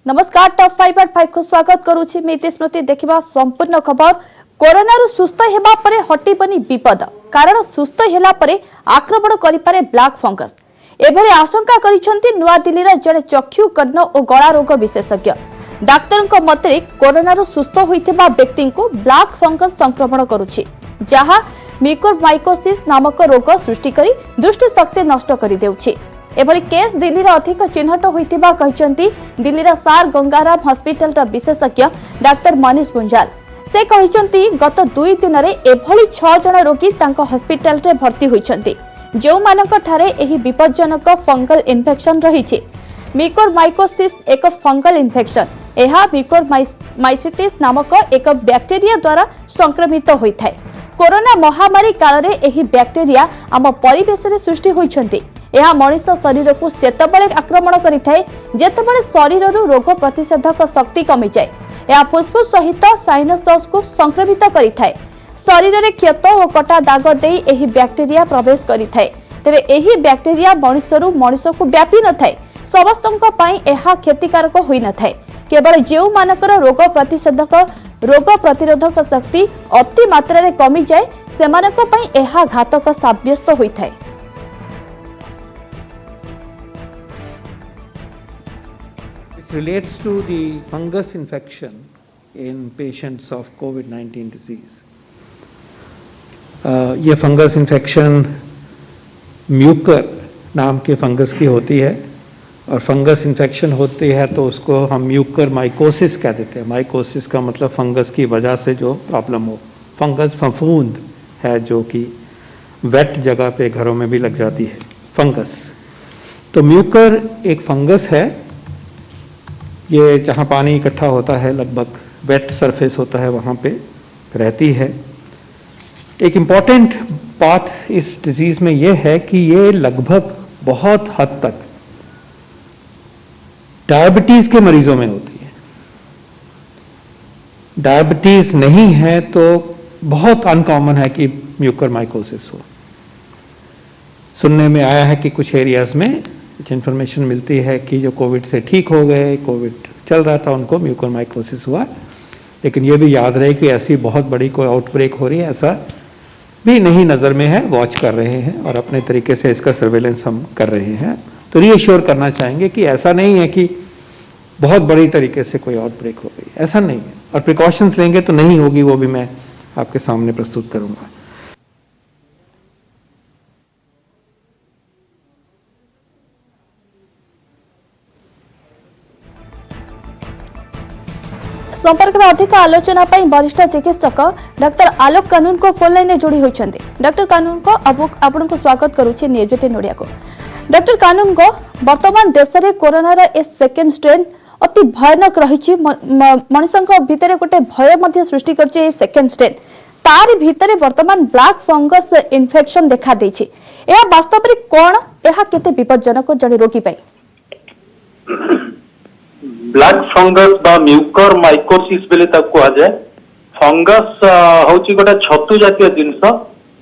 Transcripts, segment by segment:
नमस्कार टॉप 5 को स्वागत करुछि मैं स्मृति देखिबा संपूर्ण खबर। कोरोना रु सुस्थ हेबा परे हटिबनी विपद कारण सुस्थ हेला परे आक्रमण करि पारे ब्लैक फंगस एभली आशंका करिसंती नुआ दिल्ली रे जड़े चक्षु कर्ण और गला रोग विशेषज्ञ डाक्टर मतरे कोरोना रु सुस्थ होइथिबा व्यक्ति को ब्लैक फंगस संक्रमण करुछि जहा म्यूकोरमाइकोसिस नामक रोग सृष्टि करी दृष्टि शक्ति नष्ट करि देउछि। एभली केस दिल्ली अधिक चिन्हट होइतिबा कहिसंती दिल्ली सार गंगाराम हॉस्पिटल विशेषज्ञ डाक्टर मनीष गुंजाल। से कहिसंती गत 2 दिन रे एभली 6 जन रोगी तांको हॉस्पिटल रे भर्ती होइछंती जो मानक ठारे एही विपज्जनक फंगल इन्फेक्शन रहिछि। म्यूकोरमाइकोसिस एक फंगल इन्फेक्शन एहा म्यूकोरमाइसिटिस नामक एक बैक्टेरिया द्वारा संक्रमित होइथाय। कोरोना महामारी काल रे एही बैक्टेरिया आम परिवेश रे सृष्टि होइछंती। यह मनुष्य शरीर को सेतबेले आक्रमण करिथाय जेतबेले शरीर रो रोग प्रतिषेधक शक्ति कमी जाए। यह फुसफुस सहित साइनस को संक्रमित करिथाय। शरीर रे क्षत और कटा दाग देई एही बैक्टेरिया प्रवेश करिथाय। तबे एही बैक्टेरिया मनुष्य रु मनुष्य को व्यापी न थाय। समस्तଙ୍କ ପାଇଁ ଏହା କ୍ଷତିକାରକ होई न थाय। केवल जेउ मानकर रोग प्रतिरोधक शक्ति अति मात्रा रे कमी जाए सेमानक ପାଇଁ ଏହା घातक साब्यस्त होई थाय। Relates to the fungus infection in patients of COVID-19 disease. ये फंगस इन्फेक्शन म्यूकर नाम के फंगस की होती है और फंगस इन्फेक्शन होती है तो उसको हम म्यूकर माइकोसिस कह देते हैं। माइकोसिस का मतलब फंगस की वजह से जो प्रॉब्लम हो। फंगस फफूंद है जो कि वेट जगह पे घरों में भी लग जाती है फंगस। तो म्यूकर एक फंगस है, ये जहाँ पानी इकट्ठा होता है लगभग वेट सरफेस होता है वहाँ पे रहती है। एक इम्पॉर्टेंट बात इस डिजीज में ये है कि ये लगभग बहुत हद तक डायबिटीज के मरीजों में होती है। डायबिटीज नहीं है तो बहुत अनकॉमन है कि म्यूकोरमाइकोसिस हो। सुनने में आया है कि कुछ एरियाज में कुछ इन्फॉर्मेशन मिलती है कि जो कोविड से ठीक हो गए, कोविड चल रहा था, उनको म्यूकोरमाइकोसिस हुआ। लेकिन ये भी याद रहे कि ऐसी बहुत बड़ी कोई आउटब्रेक हो रही है ऐसा भी नहीं नजर में है। वॉच कर रहे हैं और अपने तरीके से इसका सर्वेलेंस हम कर रहे हैं। तो रीअश्योर करना चाहेंगे कि ऐसा नहीं है कि बहुत बड़ी तरीके से कोई आउटब्रेक हो गई, ऐसा नहीं है। और प्रिकॉशंस लेंगे तो नहीं होगी, वो भी मैं आपके सामने प्रस्तुत करूंगा। संपर्क में अधिक आलोचना पर वरिष्ठ चिकित्सक डॉक्टर आलोक कानून को फोन लाइन जोड़ी होती। डॉक्टर कानून को आपन को स्वागत करुच्ची न्यूज 18 ओडिया को। डॉक्टर कानून को वर्तमान देश में कोरोना ए सेकेंड स्ट्रेन अति भयानक रही। मनुष्य भितर गोटे भय सृष्टि कर सेकेंड स्ट्रेन तार भितर वर्तमान ब्लैक फंगस इन्फेक्शन देखा देछि। यह वास्तव में कौन यह केते विपज्जनक जड़े रोगी पाई? ब्लैक फंगस बा म्यूकोरमाइकोसिस बेले ताको आ जाए। फंगस होची गोटे छतु जातीय जिनस,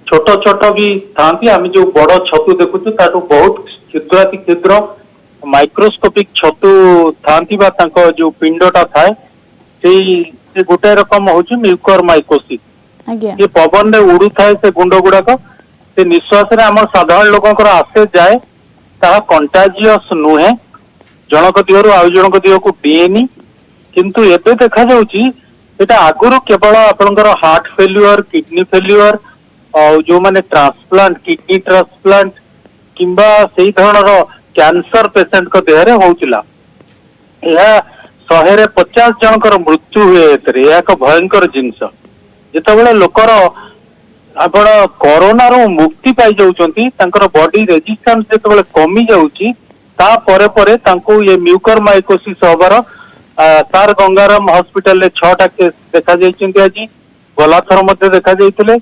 छोट छोट भी थांती। आम जो बड़ छतु देखुछु ताटू बहुत क्षुद्राति क्षुद्र माइक्रोस्कोपिक छतु थांती बा तांको जो पिंडटा थाए से गोटे रकम होची म्यूकोरमाइकोसिस। ये पवन रे उड़ू थाए से गुंड गुड़ाक से निश्वास रे हमर साधारण लोकंकर आसे जाए ता कंटाजियस नुहे। जनक देहरु आउ जनक देह को दिएनी। किंतु एबे देखा जाउची एटा आगुरु केवल आपनकर हार्ट फेल्युअर, किडनी फेल्युअर और जो माने ट्रांसप्लांट, किडनी ट्रांसप्लांट किंबा सेही धरणर कैंसर पेशेंट को देहरे होउचिला। यह 150 जनकर मृत्यु हुए एतरे। यह एक भयंकर जिंस। जेतबेले लोकर आपण कोरोना रो मुक्ति पाई जाउचंती, तांकर बॉडी रेजिस्टेंस जेतबेले कमी जाउची ता परे परे तांको ये म्यूकोरमाइकोसिस होबार सार गंगाराम हॉस्पिटल 6टा केस देखा जाइछन्ती। आज गला थर मध्ये देखा जाइतले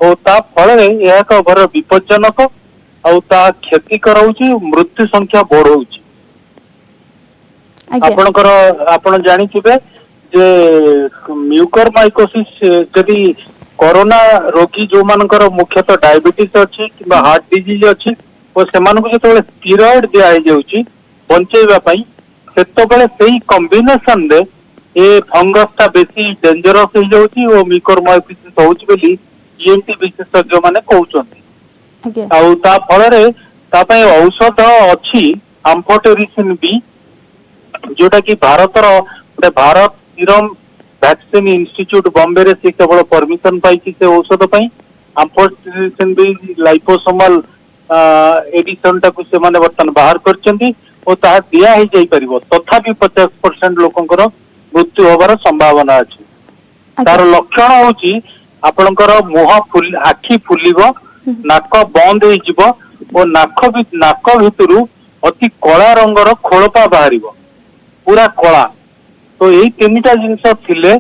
और ता फळे यह एक भर विपज्जनक और ता क्षति कराउची, मृत्यु संख्या बढ़ौची। आपनकर आपण जानिथिबे जे म्यूकोरमाइकोसिस जदी कोरोना रोगी जो मानकर मुख्यतः डायबिटीज अछि किबा हार्ट डिजीज अछि और सेमानकु जेतबेले स्टेरॉइड दिया जाउची बंचेबा पई ସେତେବେଳେ ସେଇ କମ୍ବିନେସନ ରେ ए फंगस टा बेसी डेंजरस हो जाउची ओ म्यूकोरमाइकोसिस होउची बेली ईएनटी विशेषज्ञ माने कहउचंती आउ ता फल रे ता पय औषध अछि एम्फोटेरिसिन बी जोटा कि भारतर Bharat serum vaccine institute Bombay रे से केवल परमिशन पाई से औषध पई एम्फोटेरिसिन बी लाइपोसोमल एडिशन टा को से माने वर्तन बाहर करचंती ओ ता दिया ही जाई परिबो तथापि 50% लोकंकर मृत्यु होबार संभावना अछि तार लक्षण होची आपनकर मुह फुल आखि फुलिबो नाक बंद हो जिवो ओ नाक भितरु अति कला रंगर खोलपा बाहरिबो पूरा कला तो यही तीनटा जिनस थिले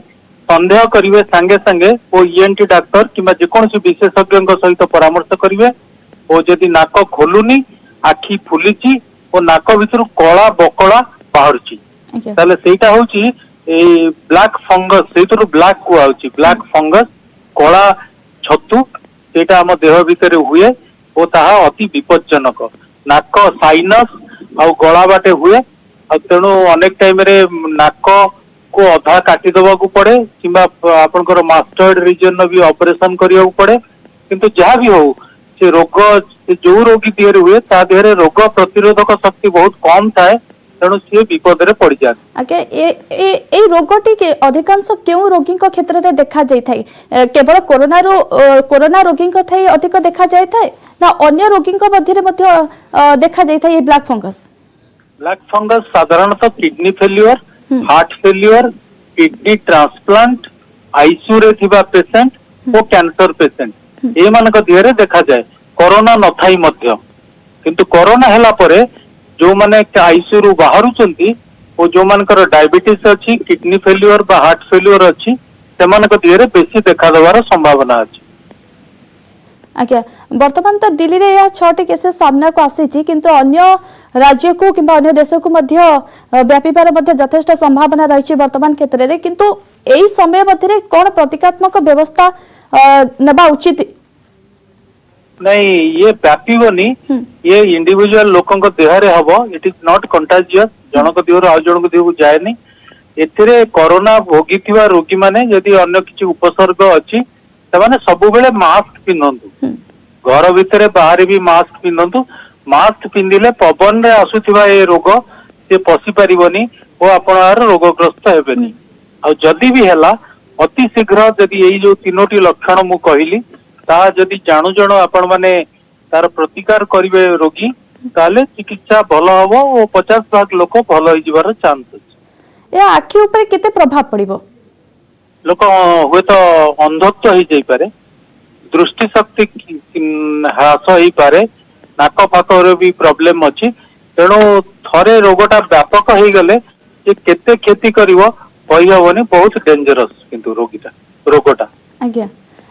संदेह करिवे संगे संगे ओ ईएनटी डॉक्टर किबा जे कोनसी विशेषज्ञ सहित परामर्श करिवे ओ जदि नाक खोलुनी आखि फुलिची ओ नाक भितरु कला बकला बाहरची ताले सेटा होची ए ब्लैक फंगस सेतरु ब्लैक को आउची ब्लैक फंगस कला छतु सेटा हम देह भितर हुए ओ ताहा अति विपज्जनक नाक साइनस आ गला बाटे हुए आ तेणु अनेक टाइम रे नाक को अधा काटी दबा को पड़े किंबा आपनकर मास्टर्ड रीजन भी ऑपरेशन करिया को पड़े किंतु जहां भी हो से रोग जो रोगी देह हुए ता देह रोग प्रतिरोधक शक्ति बहुत कम थाए तेणु सी विपद रे पड़ जाए आगे ए रोगटी के अधिकांश केउ रोगी को क्षेत्र रे देखा जाय थाई केवल कोरोना रोगी को थाई अधिक देखा जाय थाई ना अन्य रोगी को मध्य रे मध्य देखा जाय थाई ब्लैक फंगस साधारणतः kidney failure heart failure kidney transplant ICU रे थिबा पेशेंट ओ कैंसर पेशेंट ए मान को देह रे देखा जाय कोरोना न थाई मध्य किंतु कोरोना हला परे जो माने आईसीयू रु बाहरुचंती ओ जो मानकर डायबिटीज अछि किडनी फेल्युअर बा हार्ट फेल्युअर अछि सेमान को देह रे बेसी देखा देवार संभावना अछि आज्ञा वर्तमान तो दिल्ली रे या 6टी केसेस सामना को आसी किंतु अन्य राज्य को किंबा अन्य देश को मध्य व्यापीबार मध्य यथेष्ट संभावना रही वर्तमान क्षेत्र रे किंतु एई समय मध्य कोन प्रतिकात्मक व्यवस्था नबा उचित नहीं ये व्यापीबनी ये इंडिविजुअल लोकों को देह रे हबो इट इज नॉट कंटाजियस जनक देहर आ जनक देह को जायनी एथिरे कोरोना भोगिथिबा रोगी माने यदि अन्य किछि उपसर्ग अछि तमाने सब बेले मास्क पिनंतु घर भितरे बाहर भी मास्क पिनंतु मास्क पिंदिले पवन रे आसुथिबा ए रोग से पसी परिबनी ओ आपनार रोगग्रस्त हेबेनी आ जदि भी हला अति शीघ्र जदि एई जो तीनोटी लक्षण मु कहिली ता जदि जानू जण आपण माने तार प्रतिकार करिवे रोगी ताले चिकित्सा भलो हबो ओ 50% लोक भलो होई जिवार चांस अछि या आखि ऊपर केते प्रभाव पड़िबो लोक हुए तो अंधत्व हो जाई पारे दृष्टि शक्ति ह्रास हो पारे नाक फाक भी प्रॉब्लम अछि तेणु थरे रोगटा व्यापक हो गले जे केते क्षति करिवो कहि हबनी बहुत डेंजरस किंतु रोगटा आज्ञा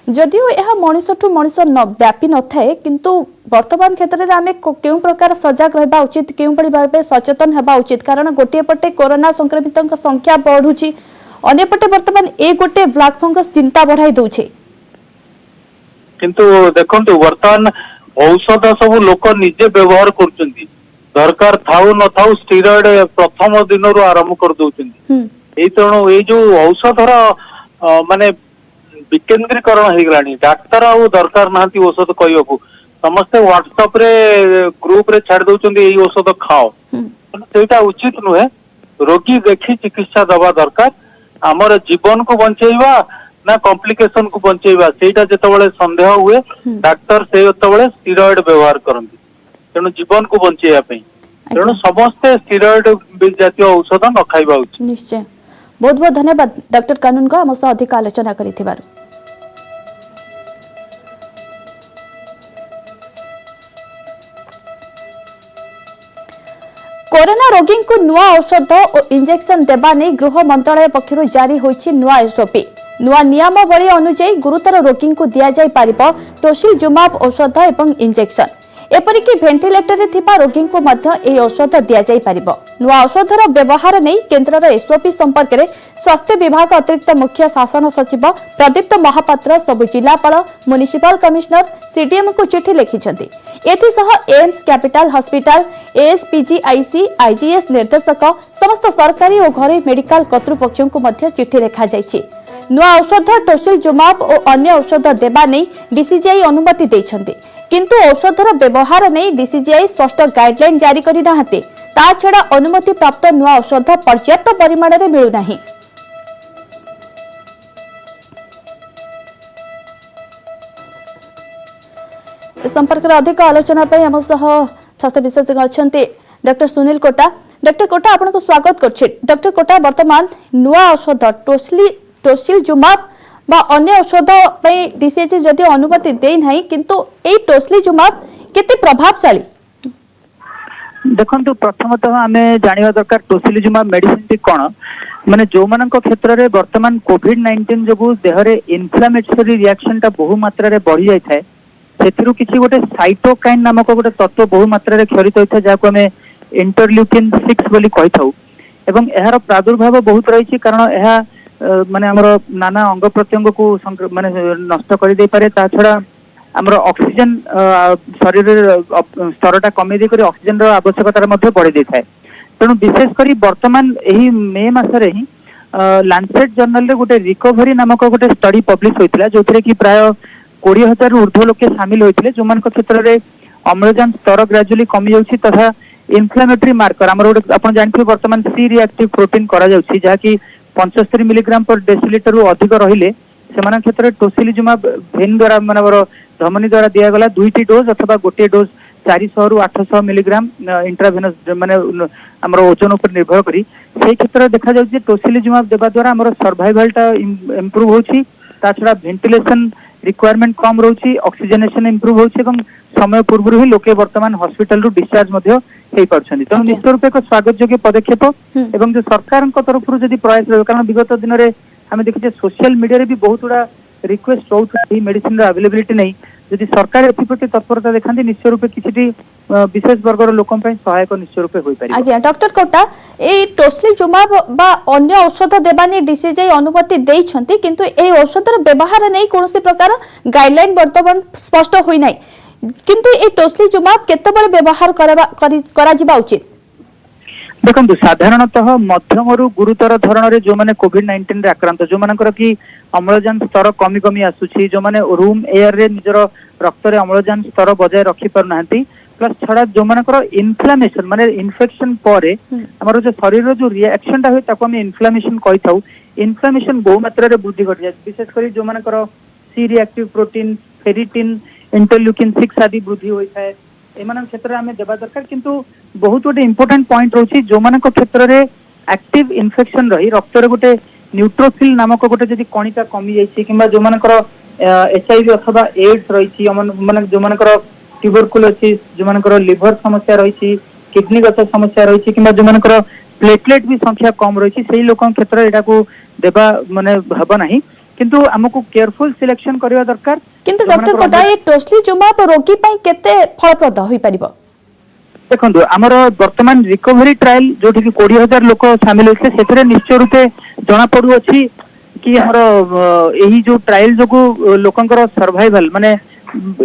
जदिও ଏହା मनुष्यठु मनुष्य न व्यापी न थाए किंतु वर्तमान क्षेत्र रे आमे केउ प्रकार सजग रहबा उचित केउ परि भाबे सचेतन हेबा उचित कारण गोटे पटे कोरोना संक्रमितक संख्या बढ़ुची अन्य पटे वर्तमान ए गोटे ब्लैक फंगस चिंता बढ़ाई दउछे किंतु देखंतु वर्तमान औषध सब लोक निजे व्यवहार करचंती दरकार थाउ न थाउ स्टेरॉइड प्रथम दिन रु आरंभ कर दउचंती एई तेणु ए जो औषधर माने विकेंद्रीकरण हो गलानी डाक्तर आ दरकार नांती औषध कहबो समस्त व्हाट्सएप रे ग्रुप रे छाड़ दउचंती एई औषध खाओ सेटा उचित नुहे रोगी देखी चिकित्सा दबा दरकार आमर जीवन को बंचेइबा ना कॉम्प्लिकेशन को बंचेइबा सेटा जेतबेले संदेह हुए डाक्टर से जेतबेले स्टेरॉइड व्यवहार करंती तेणु जीवन को बंचेइबा पई तेणु समस्त स्टेरॉइड जातीय औषध न खाइबा उचित निश्चय बहुत बहुत धन्यवाद डॉक्टर कानून को हम अधिक आलोचना करिथिबार कोरोना रोगी को नुआ औषध और इंजेक्शन देवा नहीं गृह मंत्रालय पक्षर जारी होइछि नुआ एसओपी नुआ नियमावली अनुसार गुरुतर रोगी को दिया जाय पारिबो टोसिलजुमाब औषध एवं इंजेक्शन एपरिक भेंटिलेटर थिबा रोगी को मध्य एही औषध दिया जाई परिबो। नुआ औषधर व्यवहार नहीं केन्द्रर एसओपी संपर्क में स्वास्थ्य विभाग अतिरिक्त मुख्य शासन सचिव प्रदीप्त महापात्र सबु जिलापाल म्युनिसिपल कमिश्नर सीडीएम को चिठी लिखिछन्ति। एथिसह एम्स कैपिटल हॉस्पिटल एएसपीजीआईसी आईजीएस निर्देशक समस्त सरकारी और घरोई मेडिकल कर्तृपक्षों को मध्य चिठी लिखा जायछि। नुआ औषध टोसिलजुमाब और अन्य औषध देबा नहीं डीसीजीआई अनुमति दैछन्ति, किंतु औषधर व्यवहार नहीं डीसीजीआई स्पष्ट गाइडलाइन जारी करि नाहंते। ता छड़ा अनुमति प्राप्त नुआ औषध पर्याप्त परिमाण में मिलु नाही। संपर्क में अधिक आलोचना पे हम सह स्वास्थ्य विशेषज्ञ अच्छे डॉक्टर सुनील कोटा। डॉक्टर कोटा आपन को स्वागत करछि। डॉक्टर कोटा वर्तमान नुआ औषध टोसिलजुमाब बा अन्य औषध पे डीसीजी जदि अनुमति दे नाही, किंतु एई टोसिलजुमाब केते प्रभावशाली? देखो प्रथमतः आम जाना दरकार टोसिलजुमाब मेडिसिन टी कौन माने जो मान क्षेत्र में वर्तमान कोविड-19 जो देहरे इन्फ्लामेटरी रिएक्शन टा बहु मात्रा रे बढ़ी जाय थाए सेथिरु किछि गोटे साइटोकाइन नामक गोटे तत्व बहु मात्रा रे क्षरित होता है जहाँ आम इंटरल्यूकिन 6 बोली कहि थाउ एवं एहार प्रादुर्भाव बहुत रही कारण यह माने हमर नाना अंग प्रत्यंग को माने नष्ट कर दे पारे। ता छड़ा हमर ऑक्सीजन शरीर स्तरटा कमे दे करी ऑक्सीजन रो आवश्यकता मध्ये बढ़ी दे थाए। तेणु विशेष करी वर्तमान एही मे मासरे ही लांसेट जर्नल रे गोटे रिकवरी नामक गोटे स्टडी पब्लिश होइतिला जोथरे कि प्राय 20,000 ऊर्ध्व लोके शामिल होइतिले जो मान क्षेत्र रे अम्लजान स्तर ग्रेजुअली कमी जाउछि तथा इन्फ्लेमेटरी मार्कर हमर गोटे आपण जानथि वर्तमान सी रिएक्टिव प्रोटीन करा जाउछि जहा कि 75 मिलीग्राम पर डेसिलिटर रु अधिक रहिले सेमान क्षेत्र में टोसिलजुमाब भेन द्वारा मानवर धमनी द्वारा दिया गला 2टी डोज अथवा गोटे डोज 400 रु 800 मिलीग्राम इंट्रावेनस माने हमर ओजन ऊपर निर्भर करी से क्षेत्र देखा जाउछि टोसिलजुमाब देबा द्वारा हमर सर्वाइवल टा इंप्रूव होछि। ता छडा वेंटिलेशन रिक्वायरमेंट कम रोची ऑक्सीजनेशन इंप्रूव होछि एवं समय पूर्व ही लोके वर्तमान हॉस्पिटल रु डिस्चार्ज मध्ये हेई परछन्ति। तेणु निश्चित रूपे एक स्वागत योग्य पदक्षेप एवं जो सरकार तरफ जदि प्रयास रहे कारण विगत दिन में आम देखिए सोशल मीडिया रे भी बहुत गुड़ा रिक्वेस्ट रोचे मेडिसिन अवेलेबिलिटी नहीं जदि सरकार एप्रति तत्परता देखते निश्चय रूपे किसी विशेष वर्गर लोक सहायक निश्चय रूपे हो पारे। आज्ञा डॉक्टर कोटा ए टोसिलजुमाब बा अन्य औषध देबानी डीसीजीआई अनुमति देइछन्ति, किंतु ए औषधर व्यवहार नै कोनोसी प्रकार गाइडलाइन वर्तमान स्पष्ट होई नै, किंतु ए टोसिलजुमाब केतेबेले व्यवहार करा जिबा उचित? देखो साधारणतः मध्यम रु गुरुतर धरण जो मैंने कोविड-19 आक्रांत जो मानकर कि अम्लजान स्तर कमी कमी आसुची जो मैंने रूम एयर रे निजर रक्त रे अम्लजान स्तर बजाय रखी पार नाहंती प्लस छड़ा जो मानकर इन्फ्लामेशन माने इन्फेक्शन परे हमर जो शरीर जो रिएक्शन टा होय ताको हम इन्फ्लामेशन कहि थाउ। इन्फ्लामेशन बहु मात्रा रे वृद्धि घट जाय विशेष करी जो मानकर C reactive protein ferritin interleukin 6 आदि वृद्धि होय थाए एमान क्षेत्र में देबा दरकार। किंतु बहुत गोटे इंपोर्टेंट पॉइंट रोची जो मान क्षेत्र में एक्टिव इन्फेक्शन रही रक्त रे गोटे न्यूट्रोफिल नामक गोटे जदि कणिका कमी जाइछि किंबा जो मानकर एचआईवी अथवा एड्स रही माने जो मानकर ट्यूबरकुलोसिस जो मानकर लिवर समस्या रही किडनीगत समस्या रही किंबा जो मानकर प्लेटलेट भी संख्या कम रही से लोक क्षेत्र एटा को देबा माने हबो नाही, किंतु हमको केयरफुल सिलेक्शन करबा दरकार। किंतु डॉक्टर कोटा ए टोसिलजुमाब रोगी पई केते फलप्रद होई परिबो? देखो आमर वर्तमान रिकवरी ट्रायल जो 20,000 लोक शामिल होते से निश्चय रूपे जना पड़ू अच्छी कि हमर यही जो ट्रायल जो लोकंकर सर्वाइवल माने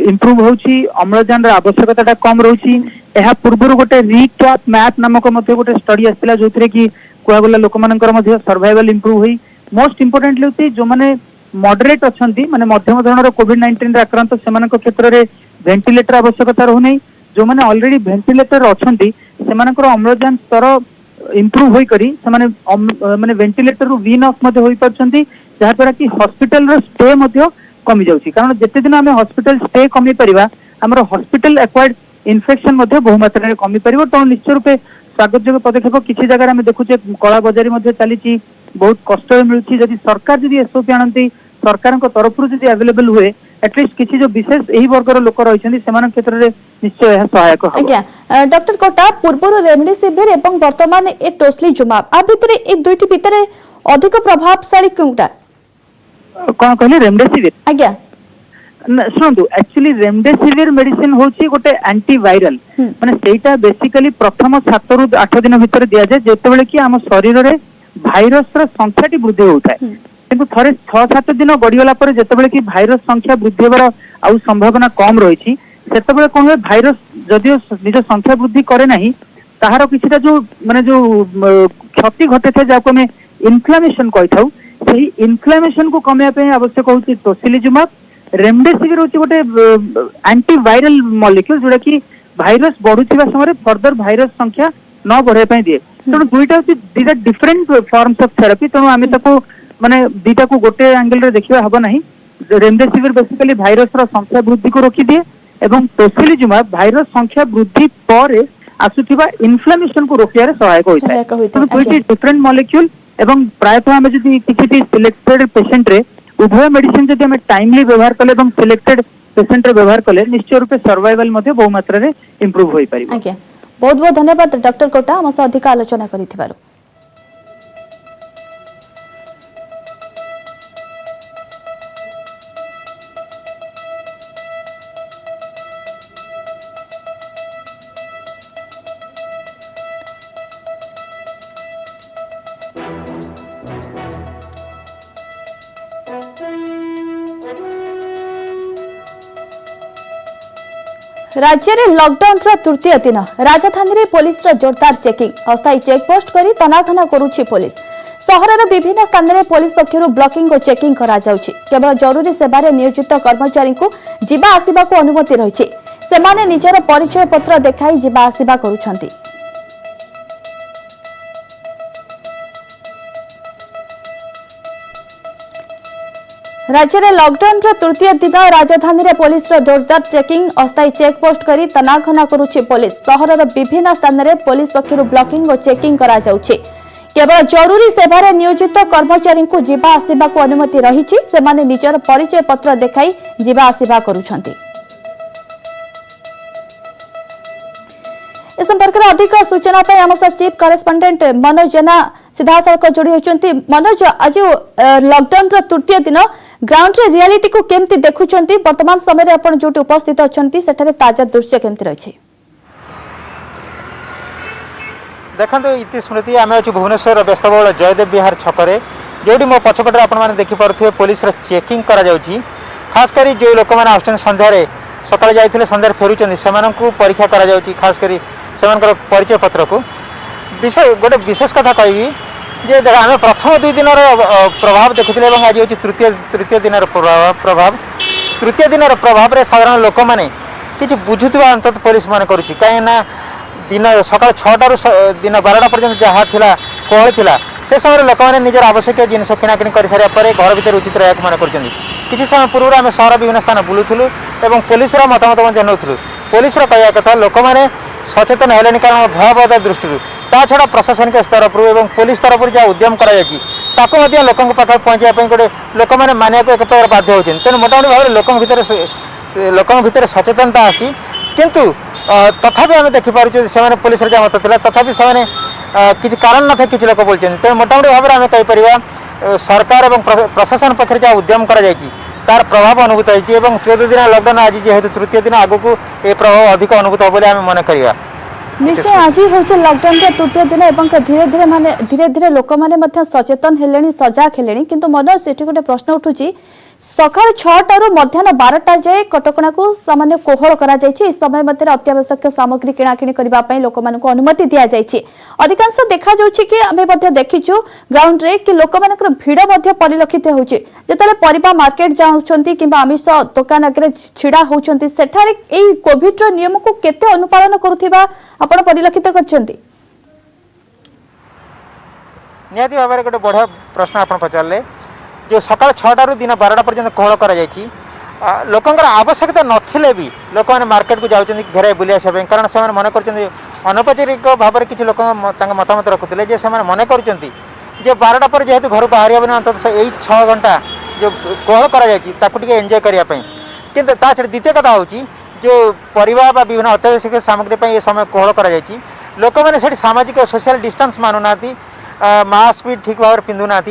इंप्रूव होची अम्लजान आवश्यकता कम रोची। एहा पूर्व गोटे रिकैप मैप नामक गोटे स्टडी आसला जो कि कहगला लोक मानकर सर्वाइवल इंप्रूव होई मोस्ट इंपोर्टेंटली होती जो माने मॉडरेट अच्छी माने मध्यम धरण कोविड-19 आक्रांत से क्षेत्र में वेंटिलेटर आवश्यकता रहू नहीं जो माने ऑलरेडी वेंटिलेटर अच्छी से अम्लजान स्तर इंप्रूव होई करी से माने वेंटिलेटर रु वीन ऑफ मध्ये होई परछंती जहा द्वारा कि हॉस्पिटल रो स्टे मध्ये कमी जाउची कारण जते दिन आमे हॉस्पिटल स्टे कमी परिबा हमर हॉस्पिटल एक्वायर्ड इन्फेक्शन मध्ये बहु मात्रा रे कमी परिबो। तो निश्चय रूपे स्वागत योग्य पदक्षेप किसी जगह आमे देखुचे कला बजारी मध्ये चलीची बहुत कष्ट मिलुची जदि सरकार जदि एसओपी आनंती सरकार तरफ जदि अवेलेबल हुए एटलिस्ट किसी जो विशेष यही वर्गर लोक रही क्षेत्र में निश्चय सहायक। डॉक्टर कोटा पूर्व रेमडेसिविर एवं वर्तमान ए टोसिलजुमाब आ भितर ए दुईटी भितर अधिक प्रभावशाली कोनटा कौन कहले रेमडेसिविर? आज्ञा शुणु एक्चुअली रेमडेसिविर मेडिसिन होची गोटे एंटीवायरल माने सेटा बेसिकली प्रथम 7 रु 8 दिन भितर दिया जाए जेतेबेले कि हम शरीर रे भाइरस रो संख्याटी वृद्धि होता है किंतु थरे 6-7 दिन गड़ीगला पर जेतेबेले कि भाइरस संख्या वृद्धि होबार आउ संभावना कम रही सेतेबेले कोन हुए भाइरस जदियो निज संख्या वृद्धि करे नाही ताहार किछिटा जो माने जो क्षति घटे थे जाको हमें इन्फ्लेमेशन कहि थाउ सेही इन्फ्लेमेशन को कमे पे आवश्यक होची टोसिलिजुमाब रेमडेसिविर होची गोटे एंटीवायरल मॉलिक्यूल जोटा कि भाइरस बढ़ुथिबा समय फर्दर भाइरस संख्या न बढ़े पे दिए तेणु दुईटा होची दीटा डिफरेंट फॉर्म्स ऑफ थेरेपी तेणु आमे ताको माने दीटा को गोटे एंगल रे देखिबा हबो नाही रेमडेसिविर बेसिकली भाइरस रो संख्या वृद्धि को रोकी दिए एवं टोसिलिजुमाब भाइरस संख्या वृद्धि पर आसुथिबा इन्फ्लेमेशन को रोकियारे सहायक होइता है दुईटी डिफरेंट मॉलिक्यूल एवं प्रायतः आमे जदि किछि सिलेक्टेड पेशेंट रे उभय मेडिसिन जदि हमें टाइमली व्यवहार कले एवं सिलेक्टेड पेशेंट रे व्यवहार कले निश्चय रूपे सर्वाइवल मध्ये बहु मात्रा रे इंप्रूव होई परिबो। आज्ञा बहुत बहुत धन्यवाद डॉक्टर कोटा हम से अधिक आलोचना करिथिबारु। राज्य में लॉकडाउन तृतीय दिन राजधानी में पुलिस जोरदार चेकिंग अस्थायी चेकपोस्ट कर तनाघना करुछि पुलिस। सहर विभिन्न स्थान में पुलिस पक्षर ब्लॉकिंग और चेकिंग करा जाउछि। केवल जरूरी सेवार नियोजित कर्मचारी को जिबा आसिबा को अनुमति रही सेमाने निजर परिचय पत्र देखाई जिबा आसिबा करुछंती। राज्य में लॉकडाउन तृतीय दिन राजधानी में पुलिस जोरदार चेकिंग अस्थायी चेकपोस्ट कर तनाघना करुछि पुलिस। सहर विभिन्न स्थान में पुलिस पक्षर ब्लॉकिंग और चेकिंग करा जाउछि। केवल जरूरी सेवार नियोजित कर्मचारी को जिबा आसिबा को अनुमति रही सेमाने निजर परिचय पत्र देखाई जिबा आसिबा करुछंती। इस संपर्क में अधिक सूचना पाई आम चीफ करेस्पोंडेंट मनोज जेना सीधा सड़क जोड़ी होती। मनोज आज लॉकडाउन तृतीय दिन ग्राउंड रे रियलिटी को केमती देखुछंती वर्तमान समय आप जो उपस्थित अच्छी सेठारे ताजा दृश्य केमती रही देखो इति स्मृति आम अच्छे भुवनेश्वर व्यस्तबहुल जयदेव विहार छकरे जो मो पछपटे आपने देखिपे पुलिस चेकिंग करा जाउची। खास करी जो लोक मैंने आसुन सन्धार सकाଳେ जाइथिले सन्धार फेरुचंदी सेमानंकु परीक्षा करा जाउची। खास करी सेमानकर परिचय पत्र को गोटे विशेष कथा कहबी जे देखा आम प्रथम 2 दिन प्रभाव देखुले आज हूँ तृतीय दिन प्रभाव तृतीय दिन प्रभाव रे साधारण लोक मैंने किसी बुझुवा अंत पुलिस मान करुच्ची कहीं दिन सका 6 रु दिन 12टा पर्यंत जहाँ थिला कोहल थिला से समय लोक मैंने निजर आवश्यक जिन किणाकिणी कर सारा पर घर भर उचित रहा मन कर किसी समय पूर्व आम सहर विभिन्न स्थान बुलूलु और पुलिस मतामत नौलु। पुलिस कहवा कथा लोक मैंने सचेतन है कारण भयावह दृष्टि ता छड़ा प्रशासनिक स्तर पर पुलिस तरफ जहाँ उद्यम कर लोक पाखे पहुँचापी गोटे लोक मैंने मानिया एक प्रकार बाध्य होती तेणु मोटामोटी भाव लोक भर सचेतनता आसी किंतु तथापि आम देखिपुँ से पुलिस जहाँ मत था तथापि से किसी कारण न थे किसी लोक बोलते तेणु मोटामोटी भाव में आम कहीपर सरकार और प्रशासन पक्ष जहाँ उद्यम कर तार प्रभाव अनुभूत होती 14 दिन लॉकडाउन आज जेहेतु तृतीय दिन आगक ये प्रभाव अधिक अनुभूत हो मन कर निश्चय आज हूँ लॉकडाउन तृतीय दिन और धीरे धीरे लोक मैंने सचेतन हेले सजाग हेले किंतु मनोज से गोटे प्रश्न उठुची सका 6टा रु मध्याह्न 12टा जाए कटकणा को सामान्य कोहल करा जायछि। इस समय मध्य अत्यावश्यक सामग्री किणाकिणी करबा पई लोक मानक अनुमति दिया जायछि। अधिकांश देखा जाउछि कि आमे मध्य देखिछु ग्राउंड रे कि लोक मानकर भीड़ मध्य परिलक्षित होउछि जेतले परिबा मार्केट जाउछंती किबा आमिष दुकान आगे छिड़ा होउछंती सेठारे एई कोविड रो नियम को केते अनुपालन करूथिबा आपण परिलक्षित करछंती। निहाती भाव गोटे बढ़िया प्रश्न आप पचारे जो सका 6टा रु दिन 12टा पर्यंत कोहल कर लोकंर आवश्यकता नथिले भी लोक मैंने मार्केट को जाऊँ घेराई बुले आसापी कारण से मन कर अनौपचारिक भाव में किसी लोक मतामत रखुते जे मन कर 12टा पर जेहेतु घर बाहर अंत यही 6 घंटा जो कोहल कर एंजॉय करने किंतु द्वितीय कथा हूँ जो परिवार बा विभिन्न अत्यावश्यक सामग्री ये समय कोहल कर लोक मैंने सामाजिक सोशल डिस्टेंस मानुना मास्क भी ठीक भाव में पिंधुना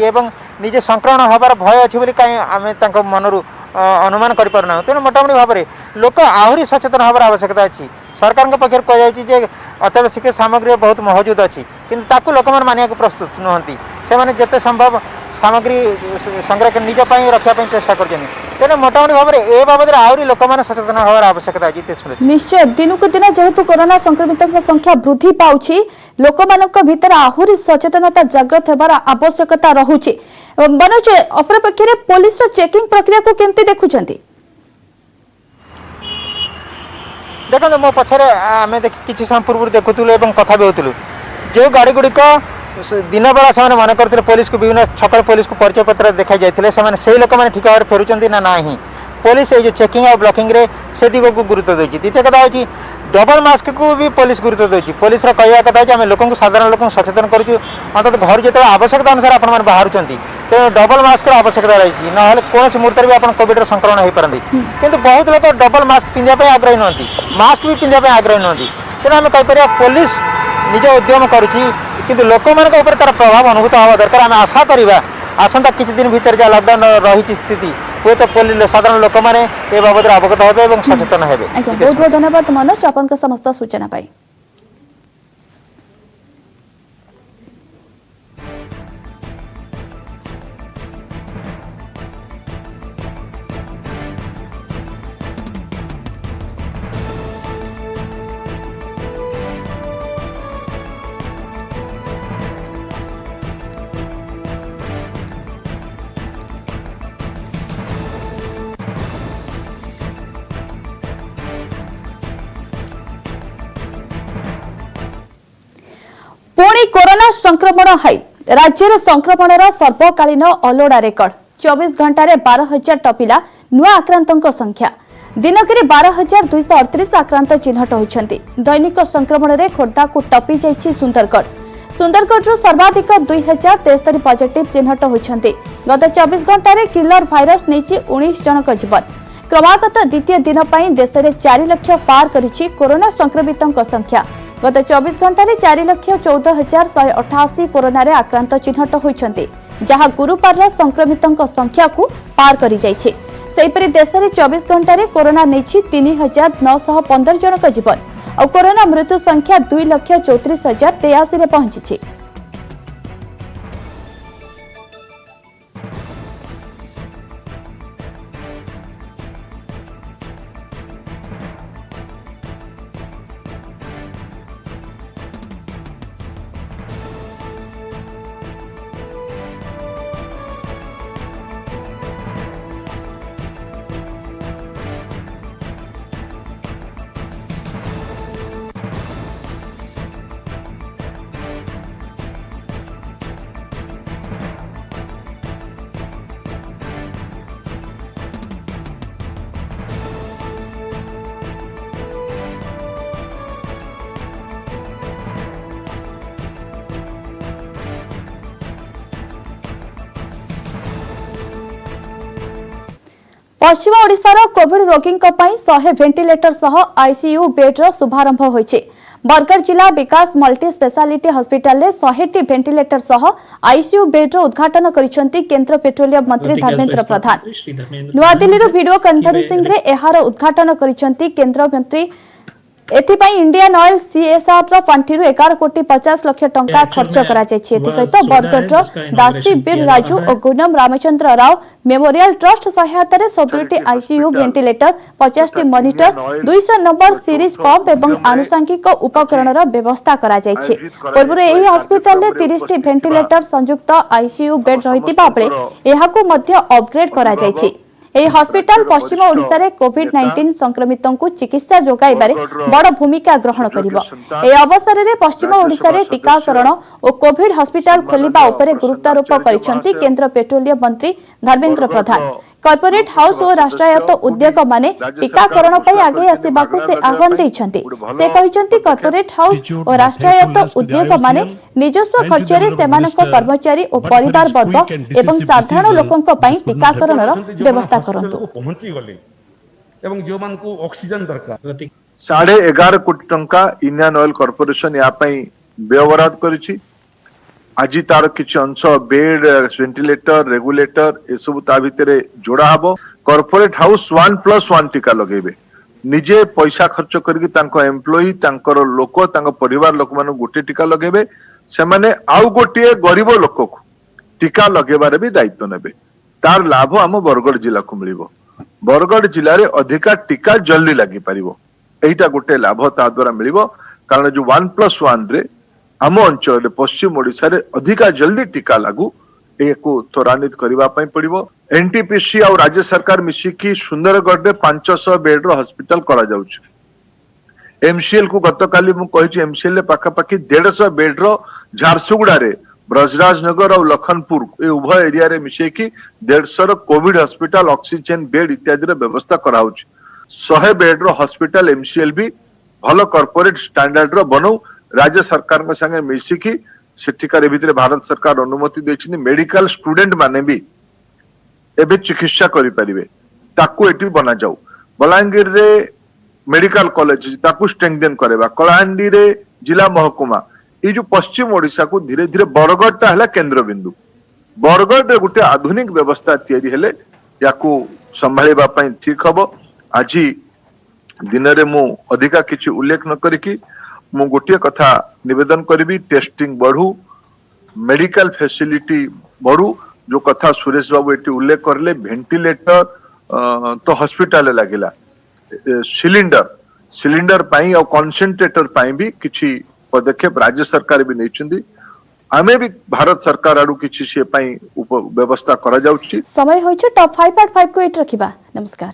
निजे संक्रमण हबार भय अच्छी कहीं आम मनरू अनुमान करें तेणु मोटामोटी भाव में लोक आहरी सचेतन हबार आवश्यकता अच्छी सरकार पक्ष कहुचे अत्यावश्यक सामग्री बहुत मौजूद अच्छी कि लोक मैंने मानिया प्रस्तुत नुहति से जिते संभव सामग्री संग्रह निज रखापी चेष्टा कर तेणु मोटामोटी भाव में ए बाबद आहरी लोक मैंने सचेतन हबार आवश्यकता अच्छी निश्चय दिन को दिन जेहेतु कोरोना संक्रमितों संख्या वृद्धि पाउछि लोक मानक भीतर आहुरी सचेतनता जागृत होबार आवश्यकता रहुछि मनोज अपरपक्षे पुलिस चेकिंग प्रक्रिया को केमती देखुछंती देखो मो पछरे आम किसी समय पूर्व देखुलु कथा भी होलु जो गाड़ी गुड़िक दिन बेला से मन करते पुलिस को विभिन्न छक पुलिस को परिचय पत्र देखा जाते से लोक मैंने ठीक भाव में फेरुंट ना ना पुलिस ये जो चेकिंग और ब्लॉकिंग रे से दिग को गुरुत्व देती द्वितीय कथा हूँ डबल मास्क को भी पुलिस गुरुत्व देती पुलिस कहवा कथा है आम लोक साधारण लोक सचेतन करूँ अंत घर जो आवश्यकता अनुसार आप बाहर तेणु डबल मास्क आवश्यकता रही ना कौन मुहूर्त भी आप कोविड संक्रमण हो पारती किंतु बहुत लोग डबल मास्क पिंधापी आग्रही नुहति मास्क भी पिंधापी आग्रही नुहति तेणु आम कहीपर पुलिस निज उद्यम करुच्ची किंतु लोक मान तार प्रभाव अनुभूत हवा दरकार आम आशा करवा आसंता किसी दिन भीतर जहाँ लॉकडाउन रही स्थिति हुए तो साधारण लोक मैंने ए बाबद अवगत हे और सचेतन हे। बहुत बहुत धन्यवाद मनोज आपन समस्त सूचना पाई। पुणी कोरोना संक्रमण हाई राज्य में संक्रमण सर्वकालीन अलोड़ा रेकर्ड 24 घंटा 12,000 टपिला नुआ आक्रांतों संख्या दिनक 12,238 आक्रांत चिन्हट होती दैनिक संक्रमण में खोर्धा को टपी जाइछि सुंदरगढ़ सर्वाधिक 2,073 पॉजिटिव चिन्हट होती गत 24 घंटा किलर भाइरस नहीं 19 जनक जीवन क्रमागत द्वितीय दिन पर देश में 4 लाख पार करिछि कोरोना संक्रमितों संख्या गत 24 घंटा 4,14,188 कोरोना आक्रांत चिन्हट होती जहां गुरुवार संक्रमितों संख्या को पार करि जाइछि सेहिपरि देश में 24 घंटा कोरोना नहीं 3,915 जनक जीवन और कोरोना मृत्यु संख्या 2,34,083 पहुंची। पश्चिम ओडिशार कोविड रोगी 100 वेंटिलेटर सह आईसीयू बेड्र शुभारंभ होइछि। बरगढ़ जिला विकास मल्टी स्पेशालिटी हॉस्पिटल में 100 वेंटिलेटर सह आईसीयू बेड्र उद्घाटन करिसेंति केंद्र पेट्रोलियम मंत्री धर्मेंद्र प्रधान। नुआ दिल्ली वीडियो कॉन्फ्रेंसिंग रे एहार उद्घाटन करिसेंति केंद्र मंत्री। एथिपाई इंडियन ऑयल सीएसआर फंड 11 कोटी 50 लाख टंका खर्च करा जायछि। एथि सहित बरगढ़ दासी बीर राजू और गुनम रामचंद्र राव मेमोरियल ट्रस्ट सहायता रे 17 ICU ventilator 50 monitor 200 number series pump एवं आनुषंगिक उपकरणर व्यवस्था करा जायछि। पूर्व एही हॉस्पिटल रे 30 वेंटिलेटर संयुक्त आईसीयू बेड रहितिबा बेले एहाकू मध्य अपग्रेड करा जायछि। ଏହି ହସ୍ପିଟାଲ ପଶ୍ଚିମ ଓଡ଼ିଶାରେ କୋଭିଡ-19 ସଂକ୍ରମିତଙ୍କୁ ଚିକିତ୍ସା ଯୋଗାଇବାରେ ବଡ଼ ଭୂମିକା ଗ୍ରହଣ କରିବ। ଏହି ଅବସରରେ ପଶ୍ଚିମ ଓଡ଼ିଶାରେ ଟିକାକରଣ ଓ କୋଭିଡ ହସ୍ପିଟାଲ ଖୋଲିବା ଉପରେ ଗୁରୁତ୍ୱାରୋପ କରିଛନ୍ତି କେନ୍ଦ୍ର ପେଟ୍ରୋଲିୟମ ମନ୍ତ୍ରୀ ଧର୍ମେନ୍ଦ୍ର ପ୍ରଧାନ। कॉर्पोरेट हाउस और राष्ट्रायत्त उद्योग माने टीकाकरण पर आगे आसवाकू से आह्वान देइछन्ति। से कहिसन्ति कॉर्पोरेट हाउस और राष्ट्रायत्त उद्योग माने निजस्व खर्चरे सेमानक कर्मचारी और परिवार वर्ग एवं साधारण लोकंक पई टीकाकरणर व्यवस्था करंतु। पहुंची गले एवं जो मान को ऑक्सीजन दरकार 11.5 कोटी टंका इंडियन ऑयल कॉर्पोरेशन या पई व्यवहार करिछि। आज तार किछि अंश बेड वेंटिलेटर रेगुलेटर ए सब ता भितरे जोड़ा हबो कॉर्पोरेट हाउस 1+1 टीका लगेबे निजे पैसा खर्च करके तांको एम्प्लॉई तांकर लोक तांको परिवार लोक मान गोटे टीका लगेबे से माने आउ गोटे गरीब लोक को टीका लगेबार भी दायित्व नेबे तार लाभ आम बरगढ़ जिला को मिलिबो बरगढ़ जिले में अधिका टीका जल्दी लगी पारिबो एटा गोटे लाभ ता द्वारा मिलिबो कारण जो 1+1 रे आम अंचल पश्चिम ओडिशा रे अधिका जल्दी टीका लागू एक त्वरान्वित करबा पई पड़िबो एनटीपीसी और राज्य सरकार मिसिकी सुंदरगढ़ रे 500 बेड रो हॉस्पिटल करा जाउछ एमसीएल को गतकाली मु कहिछि एमसीएल पाखा पाखी 150 बेड रो झारसुगुड़ा रे ब्रजराजनगर और लखनपुर ए उभय एरिया रे मिसेकी 150 रो कोविड हॉस्पिटल ऑक्सीजन बेड इत्यादि रो व्यवस्था कराउछ 100 बेड रो हॉस्पिटल एमसीएल भी भलो कॉर्पोरेट स्टैंडर्ड रो बनौ राज्य सरकार के संगे मिसिकी सेठिकार भितर भारत सरकार अनुमति देछि मेडिकल स्टूडेंट माने भी एबे चिकित्सा करि परिबे ताकू एटी बना जाऊ बलांगीर रे मेडिकल कॉलेज ताकू स्ट्रेंथन करेबा कलाहांडी रे जिला महकुमा ये जो पश्चिम ओडिशा को धीरे धीरे बरगढ़ टा हला केंद्र बिंदु बरगढ़ रे गुटे आधुनिक व्यवस्था तैयारी हेले याकू संभाळिबा पई ठीक हबो आज दिन रे मु अधिका किछि उल्लेख न करिकि मु गोटे कथा निवेदन करिबी टेस्टिंग बढ़ू मेडिकल फैसिलिटी बढ़ू जो कथा सुरेश बाबू एटी उल्लेख करले वेंटिलेटर तो हॉस्पिटल लागिला सिलिंडर पाई और कॉन्सेंट्रेटर पाई भी किछि पदक्षेप राज्य सरकार भी नहीं आमे भी भारत सरकार आडू किछि से पाई व्यवस्था करा जाउछि समय होइछ टॉप 5 पार्ट 5 को एट रखिबा नमस्कार।